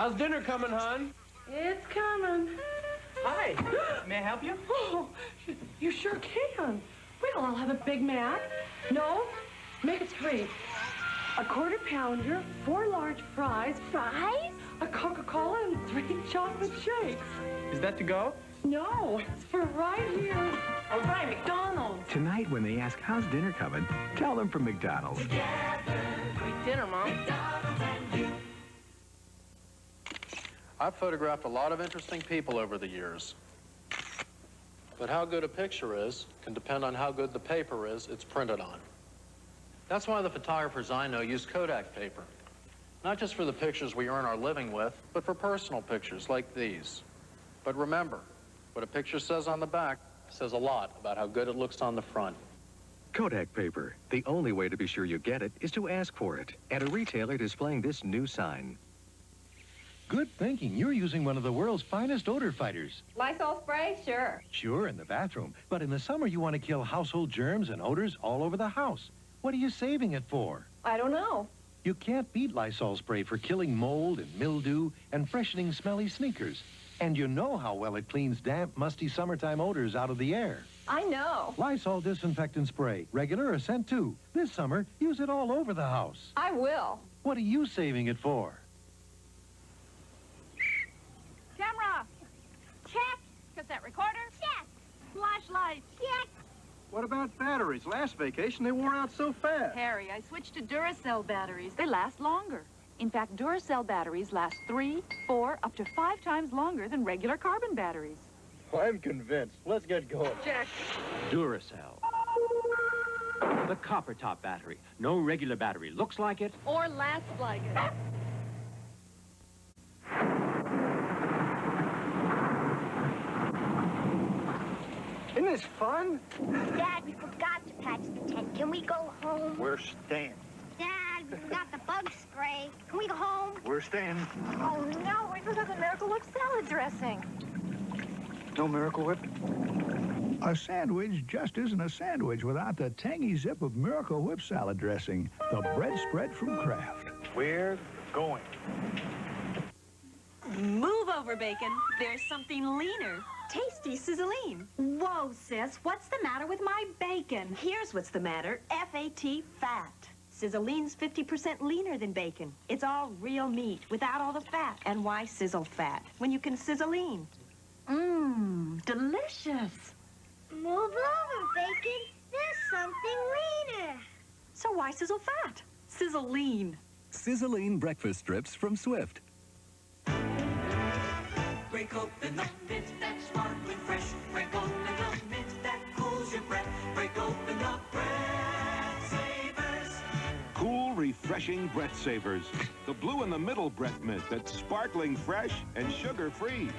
How's dinner coming, hon? It's coming. Hi. May I help you? Oh, you sure can. Well, I'll have a Big Mac. No, make it 3. A quarter pounder, 4 large fries. Fries? A Coca-Cola and 3 chocolate shakes. Is that to go? No, it's for right here. All right, McDonald's. Tonight, when they ask, how's dinner coming, tell them from McDonald's. Great dinner, Mom. I've photographed a lot of interesting people over the years. But how good a picture is can depend on how good the paper is it's printed on. That's why the photographers I know use Kodak paper. Not just for the pictures we earn our living with, but for personal pictures like these. But remember, what a picture says on the back says a lot about how good it looks on the front. Kodak paper. The only way to be sure you get it is to ask for it at a retailer displaying this new sign. Good thinking. You're using one of the world's finest odor fighters. Lysol spray? Sure. Sure, in the bathroom. But in the summer, you want to kill household germs and odors all over the house. What are you saving it for? I don't know. You can't beat Lysol spray for killing mold and mildew and freshening smelly sneakers. And you know how well it cleans damp, musty summertime odors out of the air. I know. Lysol disinfectant spray, regular or scent too. This summer, use it all over the house. I will. What are you saving it for? Camera. Check. Cassette recorder. Check. Flashlight. Check. What about batteries? Last vacation, they wore out so fast. Harry, I switched to Duracell batteries. They last longer. In fact, Duracell batteries last 3, 4, up to 5 times longer than regular carbon batteries. Well, I'm convinced. Let's get going. Check. Duracell. The copper top battery. No regular battery looks like it. Or lasts like it. Isn't this fun? Dad, we forgot to patch the tent. Can we go home? We're staying. Dad, we forgot the bug spray. Can we go home? We're staying. Oh, no. We forgot the Miracle Whip salad dressing. No Miracle Whip? A sandwich just isn't a sandwich without the tangy zip of Miracle Whip salad dressing, the bread spread from Kraft. We're going. Move over, Bacon. There's something leaner. Tasty Sizzlean. Whoa, sis. What's the matter with my bacon? Here's what's the matter. F-A-T, fat. Sizzlean's 50% leaner than bacon. It's all real meat without all the fat. And why sizzle fat when you can Sizzlean? Mmm, delicious. Move over, Bacon. There's something leaner. So why sizzle fat? Sizzlean. Sizzlean breakfast strips from Swift. Break open the mint that's sparkling fresh. Break open the mint that cools your breath. Break open the breath savers. Cool, refreshing breath savers. The blue in the middle breath mint that's sparkling fresh and sugar-free.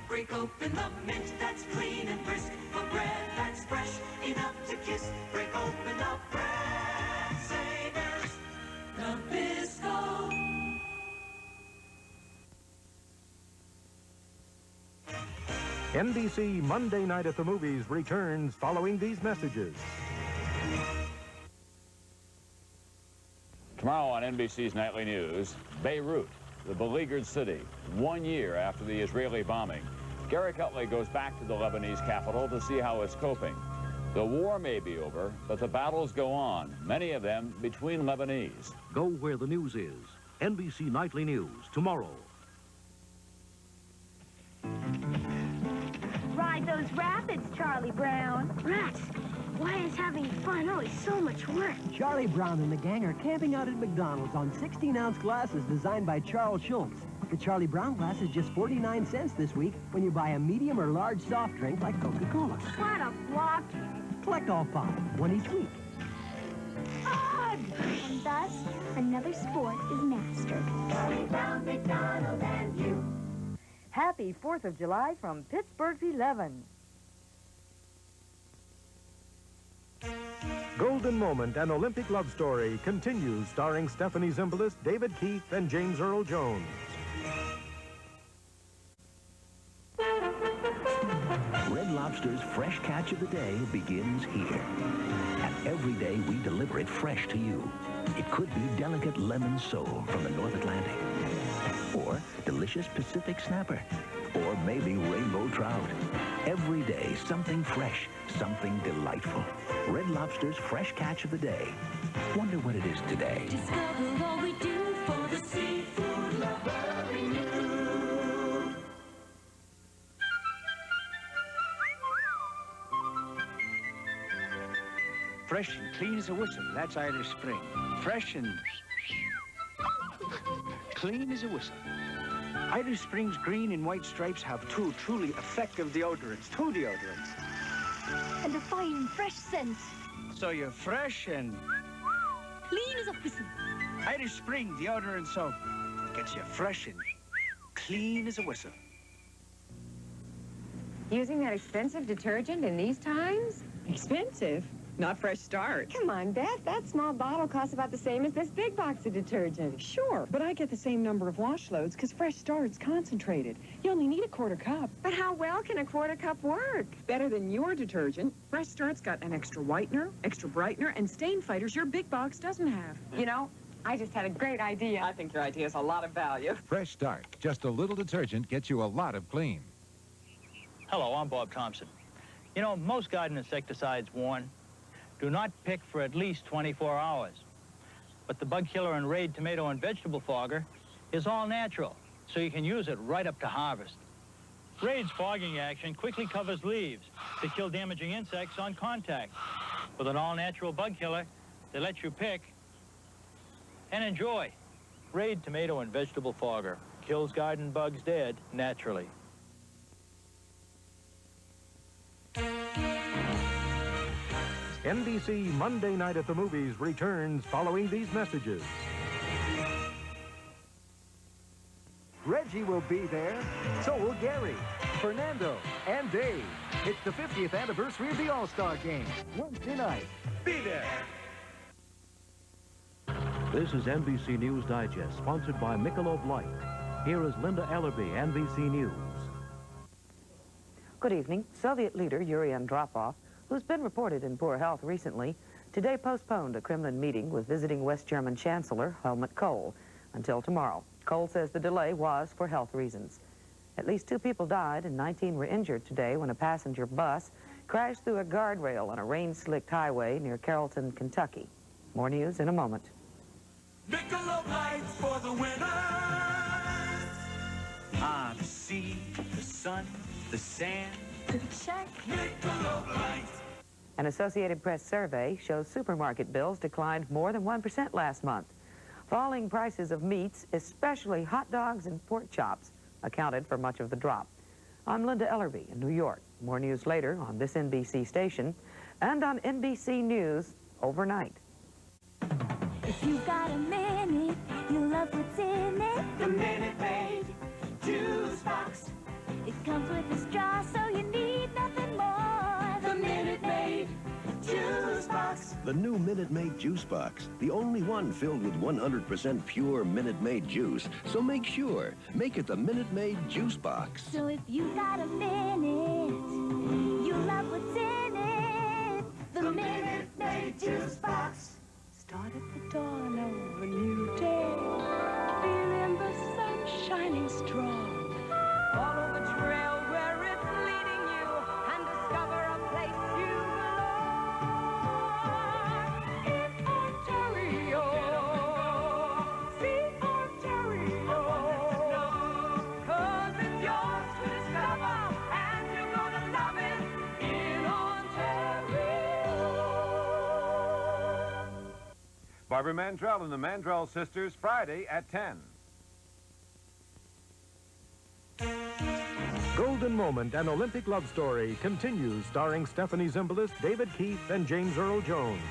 Break open the mint that's clean and brisk. A breath that's fresh enough to kiss. Break open the breath savers. Nabisco. NBC Monday Night at the Movies returns following these messages. Tomorrow on NBC's Nightly News, Beirut, the beleaguered city, 1 year after the Israeli bombing. Gary Cutley goes back to the Lebanese capital to see how it's coping. The war may be over, but the battles go on, many of them between Lebanese. Go where the news is. NBC Nightly News, tomorrow. Ride those rapids, Charlie Brown. Rats, why is having fun always so much work? Charlie Brown and the gang are camping out at McDonald's on 16-ounce glasses designed by Charles Schultz. The Charlie Brown glass is just 49 cents this week when you buy a medium or large soft drink like Coca-Cola. What a flop. Collect all 5, one each week. Ugh! And thus, another sport is mastered. Charlie Brown, McDonald, and you. Happy 4th of July from Pittsburgh's 11. Golden Moment, an Olympic love story, continues starring Stephanie Zimbalist, David Keith, and James Earl Jones. Red Lobster's fresh catch of the day begins here. And every day we deliver it fresh to you. It could be delicate lemon sole from the North Atlantic. or delicious Pacific snapper, or maybe rainbow trout. Every day, something fresh, something delightful. Red Lobster's fresh catch of the day. Wonder what it is today. Discover all we do for the seafood lover in you. Fresh and clean as a whistle. That's Irish Spring. Fresh and clean as a whistle. Irish Spring's green and white stripes have two truly effective deodorants. Two deodorants. And a fine, fresh scent. So you're fresh and Clean as a whistle. Irish Spring deodorant soap gets you fresh and clean as a whistle. Using that expensive detergent in these times? Expensive? Not Fresh Start. Come on, Beth. That small bottle costs about the same as this big box of detergent. Sure, but I get the same number of wash loads because Fresh Start's concentrated. You only need a quarter cup. But how well can a quarter cup work? Better than your detergent. Fresh Start's got an extra whitener, extra brightener, and stain fighters your big box doesn't have. You know, I just had a great idea. I think your idea has a lot of value. Fresh Start. Just a little detergent gets you a lot of clean. Hello, I'm Bob Thompson. You know, most garden insecticides warn, do not pick for at least 24 hours. But the bug killer in Raid tomato and vegetable fogger is all natural, so you can use it right up to harvest. Raid's fogging action quickly covers leaves to kill damaging insects on contact. With an all-natural bug killer, they let you pick and enjoy. Raid tomato and vegetable fogger kills garden bugs dead naturally. NBC Monday Night at the Movies returns following these messages. Reggie will be there. So will Gary, Fernando, and Dave. It's the 50th anniversary of the All-Star Game. Wednesday night. Be there. This is NBC News Digest, sponsored by Michelob Light. Here is Linda Ellerby, NBC News. Good evening. Soviet leader Yuri Andropov, who's been reported in poor health recently, today postponed a Kremlin meeting with visiting West German Chancellor Helmut Kohl until tomorrow. Kohl says the delay was for health reasons. At least 2 people died and 19 were injured today when a passenger bus crashed through a guardrail on a rain-slicked highway near Carrollton, Kentucky. More news in a moment. Michelob Light for the winners. Ah, the sea, the sun, the sand. Check. Michelob Light. An Associated Press survey shows supermarket bills declined more than 1% last month. Falling prices of meats, especially hot dogs and pork chops, accounted for much of the drop. I'm Linda Ellerby in New York. More news later on this NBC station and on NBC News overnight. If you've got a minute, you'll love what's in it. The Minute Maid juice box. It comes with a straw, so you need nothing more. The Minute Maid juice box. The new Minute Maid juice box. The only one filled with 100% pure Minute Maid juice. So make sure. Make it the Minute Maid juice box. So if you've got a minute, you'll love what's in it. The Minute Maid juice box. Start at the dawn of a new day. Feeling the sun shining strong. Follow the trail where it's leading you and discover a place you belong. In Ontario, see Ontario. 'Cause it's yours to discover, and you're gonna love it in Ontario. Barbara Mandrell and the Mandrell Sisters, Friday at 10. Golden Moment, an Olympic love story, continues starring Stephanie Zimbalist, David Keith, and James Earl Jones.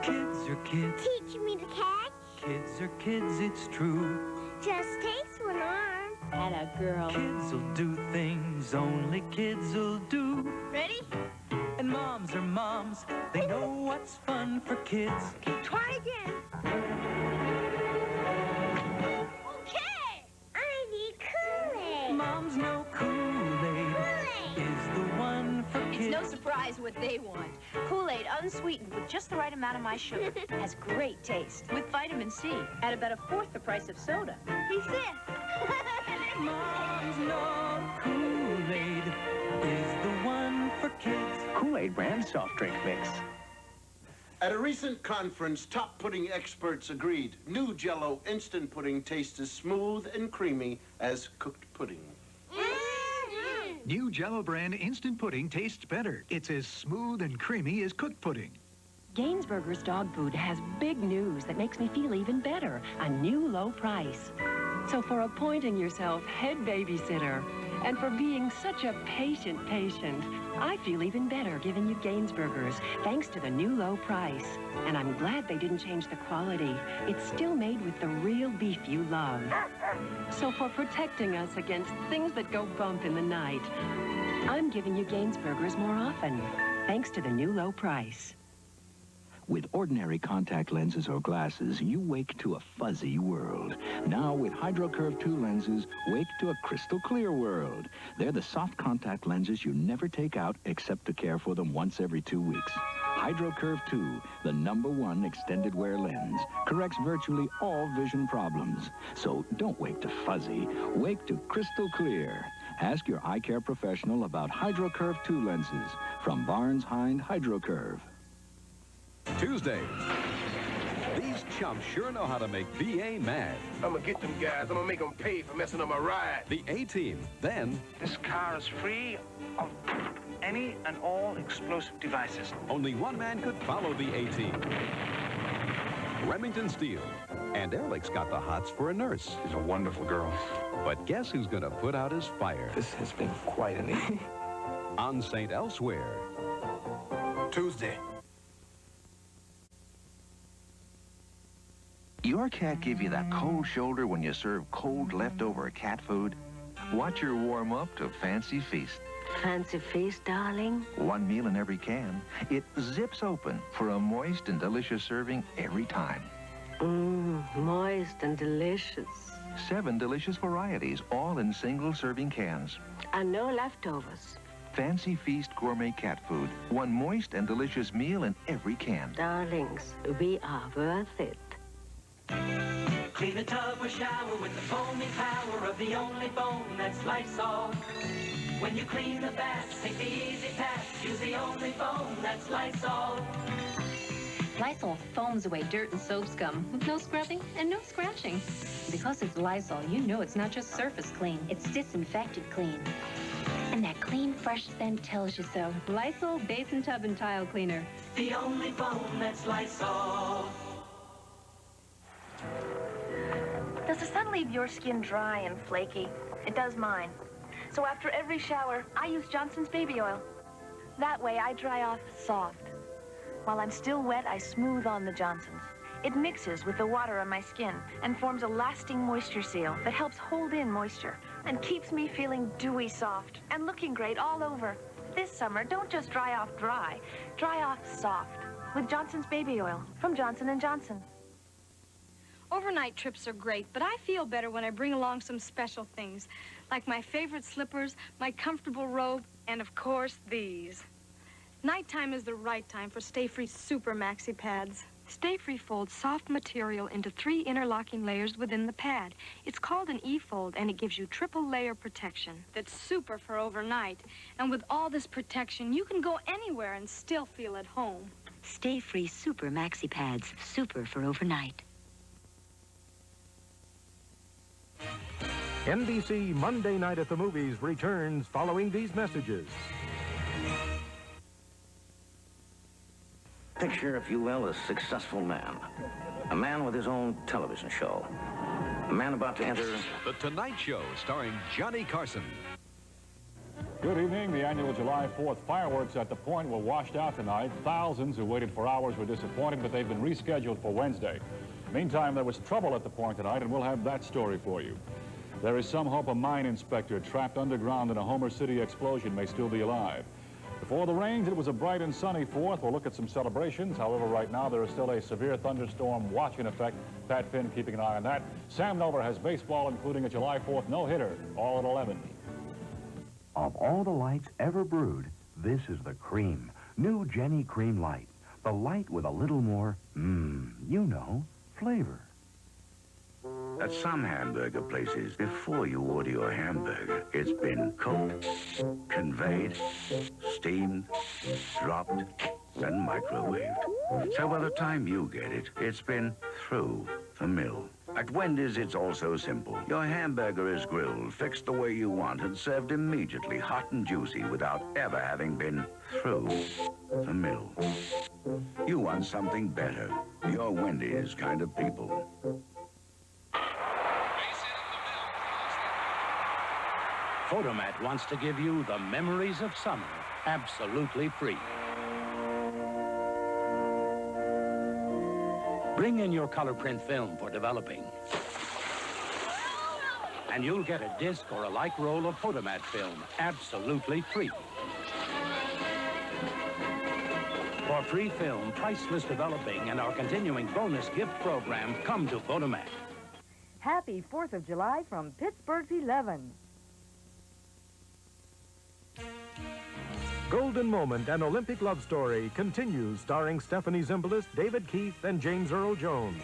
Kids are kids. Teach me to catch. Kids are kids, it's true. Just takes one arm. And a girl. Kids will do things only kids will do. Ready? And moms are moms. They know what's fun for kids. Try again. Okay. I need Kool-Aid. Moms know Kool-Aid is the one for kids. It's no surprise when what they want. Kool-Aid unsweetened with just the right amount of my sugar. Has great taste with vitamin C at about 1/4 the price of soda. He says. Moms know Kool-Aid is the one for kids. Kool-Aid brand soft drink mix. At a recent conference, top pudding experts agreed new Jell-O instant pudding tastes as smooth and creamy as cooked pudding. New Jell-O brand instant pudding tastes better. It's as smooth and creamy as cooked pudding. Gainsburger's dog food has big news that makes me feel even better. A new low price. So for appointing yourself head babysitter and for being such a patient, I feel even better giving you Gainsburgers thanks to the new low price. And I'm glad they didn't change the quality. It's still made with the real beef you love. So for protecting us against things that go bump in the night, I'm giving you Gainsburgers more often thanks to the new low price. With ordinary contact lenses or glasses, you wake to a fuzzy world. Now with HydroCurve 2 lenses, wake to a crystal clear world. They're the soft contact lenses you never take out except to care for them once every 2 weeks. HydroCurve 2, the #1 extended wear lens, corrects virtually all vision problems. So don't wake to fuzzy, wake to crystal clear. Ask your eye care professional about HydroCurve 2 lenses from Barnes Hind HydroCurve. Tuesday. These chumps sure know how to make VA mad. I'm gonna get them guys. I'm gonna make them pay for messing up my ride. The A-Team. Then, This car is free of any and all explosive devices. only one man could follow the A-Team. Remington Steele. And Ehrlich's got the hots for a nurse. She's a wonderful girl. But guess who's gonna put out his fire? This has been quite an evening. On St. Elsewhere. Tuesday. Your cat give you that cold shoulder when you serve cold leftover cat food? Watch her warm up to Fancy Feast. Fancy Feast, darling? One meal in every can. It zips open for a moist and delicious serving every time. Moist and delicious. 7 delicious varieties, all in single serving cans. And no leftovers. Fancy Feast gourmet cat food. One moist and delicious meal in every can. Darlings, we are worth it. Clean a tub or shower with the foaming power of the only foam that's Lysol. When you clean the bath, take the easy path. Use the only foam that's Lysol. Lysol foams away dirt and soap scum with no scrubbing and no scratching. Because it's Lysol, you know it's not just surface clean, it's disinfected clean. And that clean, fresh scent tells you so. Lysol Basin Tub and Tile Cleaner. The only foam that's Lysol. Does the sun leave your skin dry and flaky? It does mine. So after every shower, I use Johnson's baby oil. That way I dry off soft. While I'm still wet, I smooth on the Johnson's. It mixes with the water on my skin and forms a lasting moisture seal that helps hold in moisture and keeps me feeling dewy soft and looking great all over. This summer, don't just dry off dry. Dry off soft with Johnson's baby oil from Johnson & Johnson. Overnight trips are great, but I feel better when I bring along some special things, like my favorite slippers, my comfortable robe, and of course, these. Nighttime is the right time for Stay Free Super Maxi Pads. Stay Free folds soft material into 3 interlocking layers within the pad. It's called an E-fold, and it gives you triple layer protection. That's super for overnight. And with all this protection, you can go anywhere and still feel at home. Stay Free Super Maxi Pads. Super for overnight. NBC Monday Night at the Movies returns following these messages. Picture, if you will, a successful man. A man with his own television show. A man about to enter... The Tonight Show, starring Johnny Carson. Good evening. The annual July 4th fireworks at the Point were washed out tonight. Thousands who waited for hours were disappointed, but they've been rescheduled for Wednesday. Meantime, there was trouble at the Point tonight, and we'll have that story for you. There is some hope a mine inspector trapped underground in a Homer City explosion may still be alive. Before the rains, it was a bright and sunny 4th. We'll look at some celebrations. However, right now, there is still a severe thunderstorm watch in effect. Pat Finn keeping an eye on that. Sam Nover has baseball, including a July 4th no-hitter, all at 11. Of all the lights ever brewed, this is the cream. New Jenny Cream Light. The light with a little more, you know, flavor. At some hamburger places, before you order your hamburger, it's been cooked, conveyed, steamed, dropped, and microwaved. So by the time you get it, it's been through the mill. At Wendy's, it's also simple. Your hamburger is grilled, fixed the way you want, and served immediately, hot and juicy, without ever having been through the mill. You want something better. You're Wendy's kind of people. Photomat wants to give you the memories of summer, absolutely free. Bring in your color print film for developing. And you'll get a disc or a like roll of Photomat film, absolutely free. For free film, priceless developing, and our continuing bonus gift program, come to Photomat. Happy 4th of July from Pittsburgh's 11. Golden Moment, an Olympic love story, continues, starring Stephanie Zimbalist, David Keith, and James Earl Jones.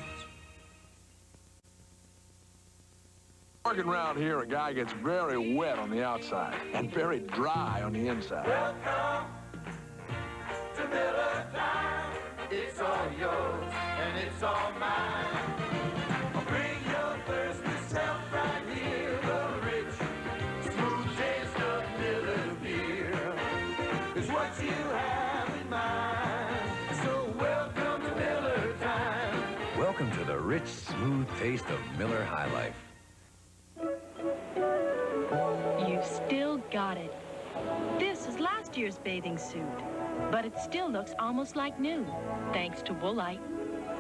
Working around here, a guy gets very wet on the outside and very dry on the inside. Welcome to Miller Time. It's all yours and it's all mine. Bring your thirsty self right here. The rich, smooth taste of Miller beer is what you have in mind. So welcome to Miller Time. Welcome to the rich, smooth taste of Miller High Life. You've still got it. This is last year's bathing suit, but it still looks almost like new, thanks to Woolite.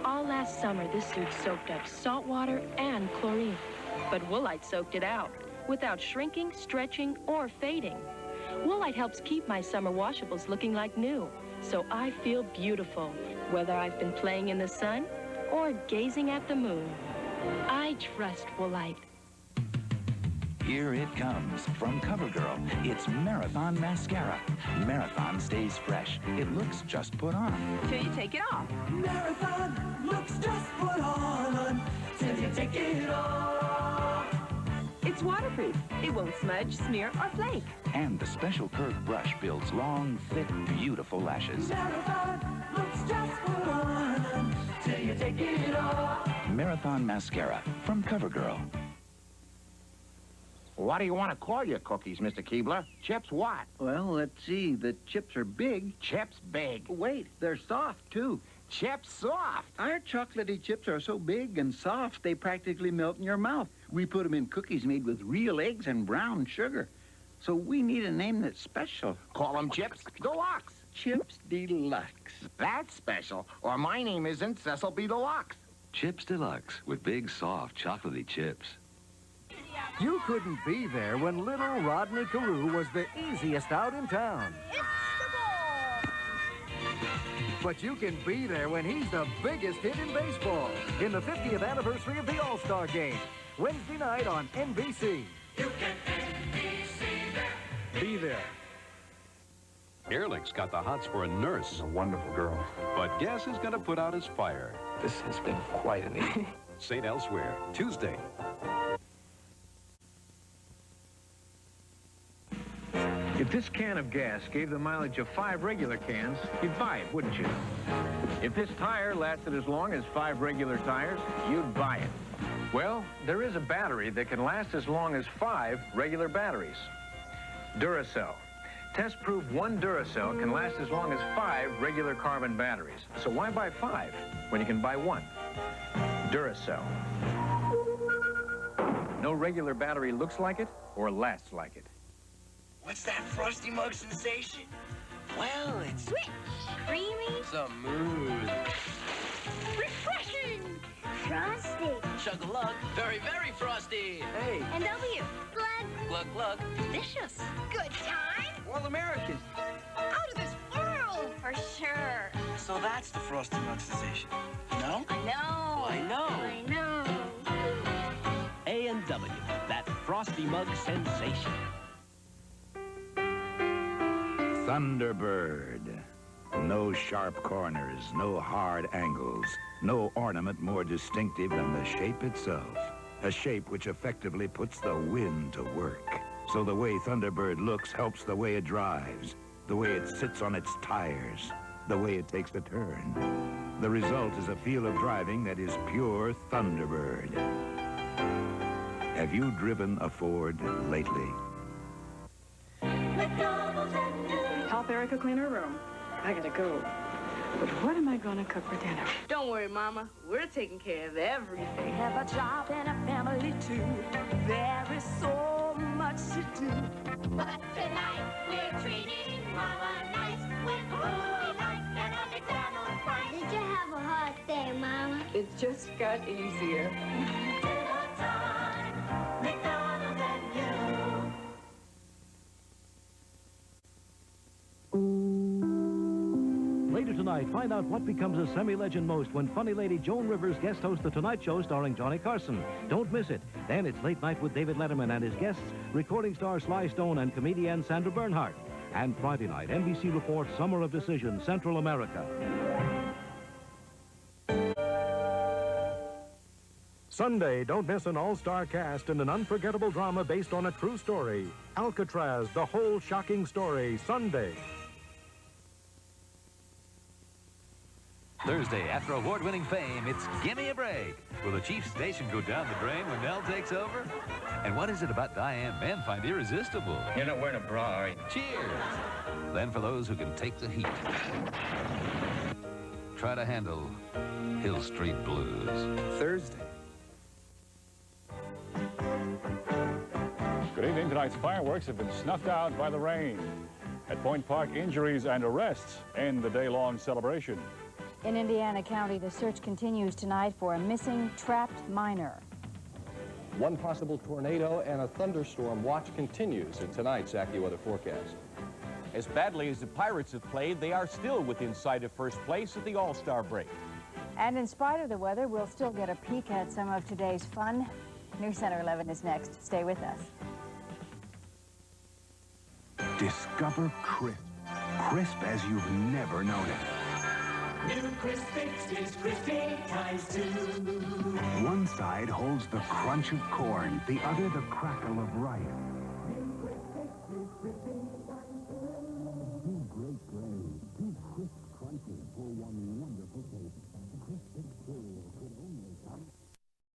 All last summer, this suit soaked up salt water and chlorine, but Woolite soaked it out without shrinking, stretching, or fading. Woolite helps keep my summer washables looking like new, so I feel beautiful, whether I've been playing in the sun or gazing at the moon. I trust Woolite. Here it comes from CoverGirl. It's Marathon Mascara. Marathon stays fresh. It looks just put on. Till you take it off. Marathon looks just put on till you take it off. It's waterproof. It won't smudge, smear, or flake. And the special curved brush builds long, thick, beautiful lashes. Marathon looks just put on till you take it off. Marathon Mascara from CoverGirl. What do you want to call your cookies, Mr. Keebler? Chips what? Well, let's see. The chips are big. Chips big. Wait, they're soft, too. Chips soft. Our chocolatey chips are so big and soft, they practically melt in your mouth. We put them in cookies made with real eggs and brown sugar. So we need a name that's special. Call them Chips Deluxe. Chips Deluxe. That's special, or my name isn't Cecil B. Deluxe. Chips Deluxe with big, soft, chocolatey chips. You couldn't be there when little Rodney Carew was the easiest out in town. It's the ball! But you can be there when he's the biggest hit in baseball in the 50th anniversary of the All-Star Game. Wednesday night on NBC. You can NBC there. Be there. Ehrlich's got the hots for a nurse. A wonderful girl. But guess who's going to put out his fire? This has been quite an evening. St. Elsewhere, Tuesday. If this can of gas gave the mileage of 5 regular cans, you'd buy it, wouldn't you? If this tire lasted as long as 5 regular tires, you'd buy it. Well, there is a battery that can last as long as 5 regular batteries. Duracell. Tests prove 1 Duracell can last as long as 5 regular carbon batteries. So why buy 5 when you can buy 1? Duracell. No regular battery looks like it or lasts like it. What's that frosty mug sensation? Well, it's Rich, creamy, smooth, refreshing, frosty, chug-a-lug, very, very frosty. Hey, NW, glug, glug, glug, delicious, good time, all American, out of this world, for sure. So that's the frosty mug sensation. No? I know. I know. I know. A&W, that frosty mug sensation. Thunderbird. No sharp corners, no hard angles, no ornament more distinctive than the shape itself. A shape which effectively puts the wind to work. So the way Thunderbird looks helps the way it drives, the way it sits on its tires, the way it takes a turn. The result is a feel of driving that is pure Thunderbird. Have you driven a Ford lately? Help Erica clean her room. I gotta go. But what am I gonna cook for dinner? Don't worry, Mama. We're taking care of everything. Have a job and a family too. There is so much to do. But tonight we're treating Mama nice with Kool-Aid and a McDonald price. Did you have a hard day, Mama? It just got easier. Dinner time, McDonald's and you. Later tonight, find out what becomes a semi-legend most when funny lady Joan Rivers guest hosts The Tonight Show starring Johnny Carson. Don't miss it. Then it's Late Night with David Letterman and his guests, recording star Sly Stone and comedian Sandra Bernhardt. And Friday night, NBC reports Summer of Decision, Central America. Sunday, don't miss an all-star cast in an unforgettable drama based on a true story. Alcatraz, the whole shocking story, Sunday. Thursday, after award-winning fame, it's Gimme a Break. Will the chief station go down the drain when Nell takes over? And what is it about Diane men find irresistible? You're not wearing a bra, are you? Cheers! Then for those who can take the heat, try to handle Hill Street Blues. Thursday. Good evening. Tonight's fireworks have been snuffed out by the rain. At Point Park, injuries and arrests end the day-long celebration. In Indiana County, the search continues tonight for a missing, trapped miner. One possible tornado and a thunderstorm watch continues in tonight's AccuWeather forecast. As badly as the Pirates have played, they are still within sight of first place at the All-Star break. And in spite of the weather, we'll still get a peek at some of today's fun. News Center 11 is next. Stay with us. Discover crisp. Crisp as you've never known it. New Crisp Fix is crispy times two. One side holds the crunch of corn, the other the crackle of rice.